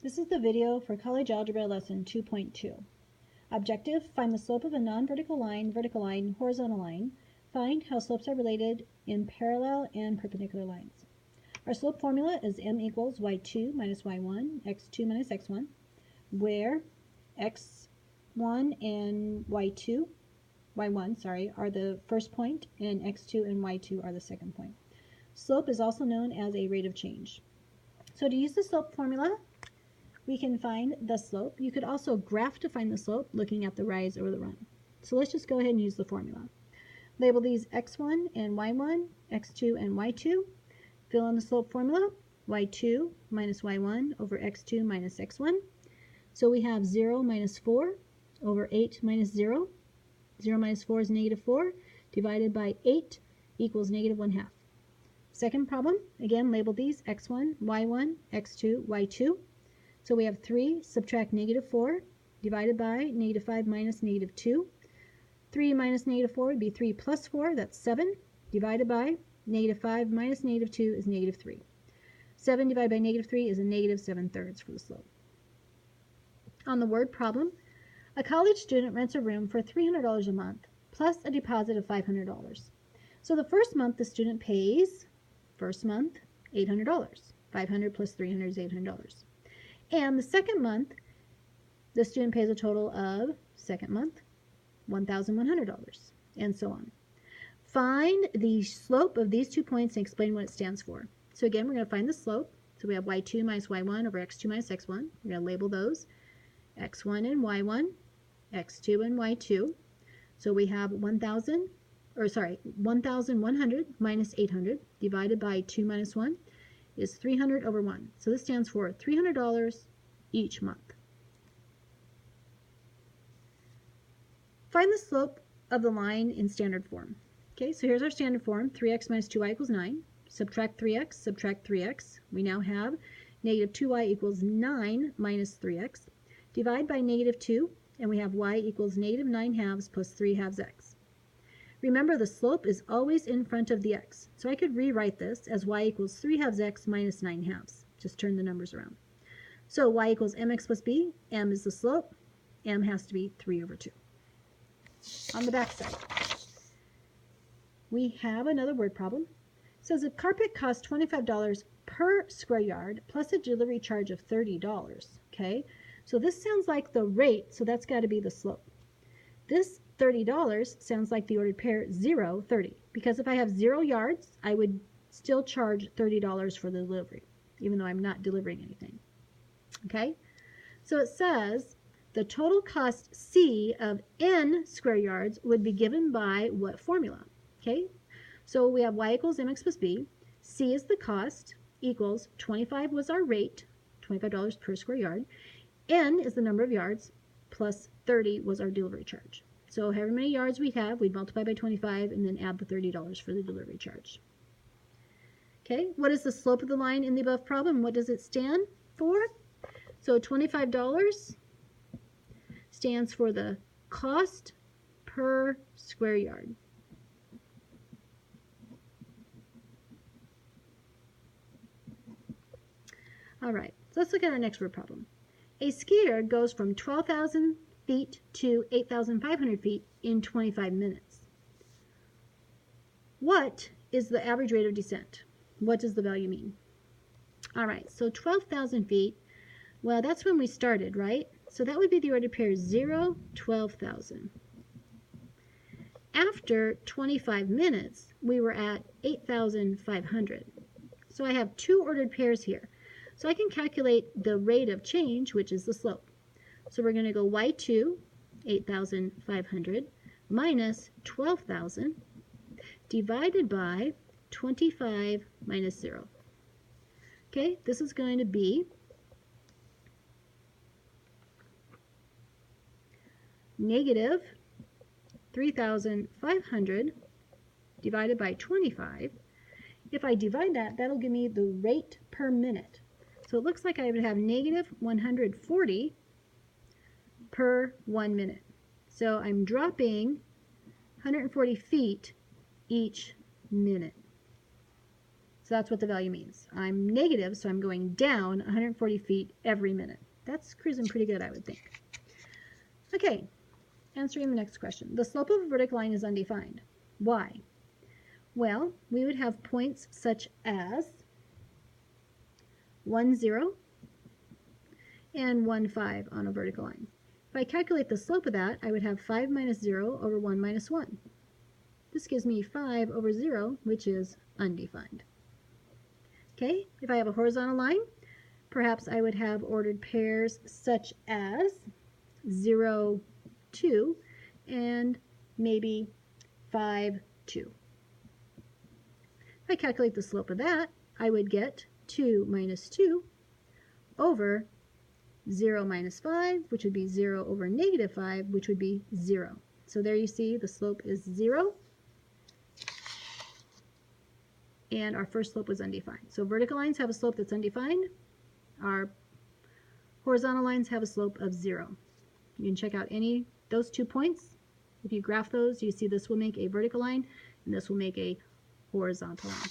This is the video for College Algebra Lesson 2.2. Objective, find the slope of a non-vertical line, horizontal line. Find how slopes are related in parallel and perpendicular lines. Our slope formula is m equals y2 minus y1, x2 minus x1, where x1 and y1 are the first point, and x2 and y2 are the second point. Slope is also known as a rate of change. So to use the slope formula, we can find the slope. You could also graph to find the slope looking at the rise or the run. So let's just go ahead and use the formula. Label these x1 and y1, x2 and y2. Fill in the slope formula, y2 minus y1 over x2 minus x1. So we have 0 minus 4 over 8 minus 0. 0 minus 4 is negative 4, divided by 8 equals negative 1/2. Second problem, again, label these x1, y1, x2, y2. So we have 3 subtract negative 4 divided by negative 5 minus negative 2. 3 minus negative 4 would be 3 plus 4, that's 7, divided by negative 5 minus negative 2 is negative 3. 7 divided by negative 3 is a negative 7/3 for the slope. On the word problem, a college student rents a room for $300 a month plus a deposit of $500. So the first month the student pays, $800. 500 plus 300 is $800. And the second month, the student pays a total of, second month, $1,100, and so on. Find the slope of these 2 points and explain what it stands for. So again, we're going to find the slope. So we have y2 minus y1 over x2 minus x1. We're going to label those x1 and y1, x2 and y2. So we have 1,100 minus 800 divided by 2 minus 1. Is 300 over 1. So this stands for $300 each month. Find the slope of the line in standard form. Okay, so here's our standard form. 3x minus 2y equals 9. Subtract 3x, subtract 3x. We now have negative 2y equals 9 minus 3x. Divide by negative 2, and we have y equals negative 9/2 plus 3/2 x. Remember, the slope is always in front of the x. So I could rewrite this as y equals 3/2 x minus 9/2. Just turn the numbers around. So y equals mx plus b. M is the slope. M has to be 3 over 2. On the back side, we have another word problem. It says a carpet costs $25 per square yard plus a delivery charge of $30. Okay, so this sounds like the rate, so that's got to be the slope. This $30 sounds like the ordered pair 0, 30. Because if I have 0 yards, I would still charge $30 for the delivery, even though I'm not delivering anything. Okay? So it says the total cost C of n square yards would be given by what formula? Okay? So we have y equals mx plus b. C is the cost, equals 25 was our rate, $25 per square yard. N is the number of yards, plus 30 was our delivery charge. So however many yards we have, we'd multiply by 25 and then add the $30 for the delivery charge. Okay, what is the slope of the line in the above problem? What does it stand for? So $25 stands for the cost per square yard. All right, so let's look at our next word problem. A skier goes from 12,000 feet to 8,500 feet in 25 minutes. What is the average rate of descent? What does the value mean? All right, so 12,000 feet, well, that's when we started, right? So that would be the ordered pair 0, 12,000. After 25 minutes, we were at 8,500. So I have 2 ordered pairs here. So I can calculate the rate of change, which is the slope. So we're going to go y2, 8,500, minus 12,000, divided by 25 minus 0. Okay, this is going to be negative 3,500 divided by 25. If I divide that, that'll give me the rate per minute. So it looks like I would have negative 140 per 1 minute. So I'm dropping 140 feet each minute. So that's what the value means. I'm negative, so I'm going down 140 feet every minute. That's cruising pretty good, I would think. Okay, answering the next question. The slope of a vertical line is undefined. Why? Well, we would have points such as 1, 0 and 1, 5 on a vertical line. If I calculate the slope of that, I would have 5 minus 0 over 1 minus 1. This gives me 5 over 0, which is undefined. Okay, if I have a horizontal line, perhaps I would have ordered pairs such as 0, 2, and maybe 5, 2. If I calculate the slope of that, I would get 2 minus 2 over 0 minus 5, which would be 0 over negative 5, which would be 0. So there you see the slope is 0. And our first slope was undefined. So vertical lines have a slope that's undefined. Our horizontal lines have a slope of 0. You can check out those 2 points. If you graph those, you see this will make a vertical line, and this will make a horizontal line.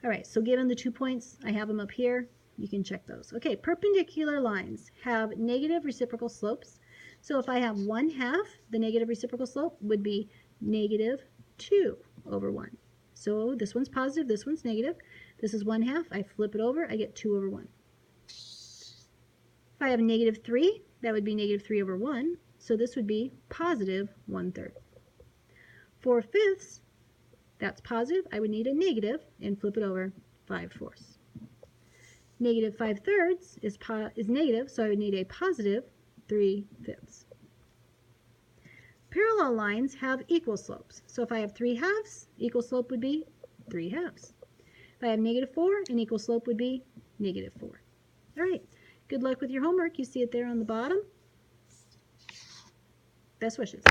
All right, so given the 2 points, I have them up here. You can check those. Okay, perpendicular lines have negative reciprocal slopes. So if I have 1/2, the negative reciprocal slope would be negative 2 over 1. So this one's positive, this one's negative. This is 1/2. I flip it over, I get 2 over 1. If I have negative 3, that would be negative 3 over 1. So this would be positive 1/3. 4/5, that's positive. I would need a negative and flip it over 5/4. Negative 5/3 is negative, so I would need a positive 3/5. Parallel lines have equal slopes. So if I have 3/2, equal slope would be 3/2. If I have negative 4, an equal slope would be negative 4. All right, good luck with your homework. You see it there on the bottom. Best wishes.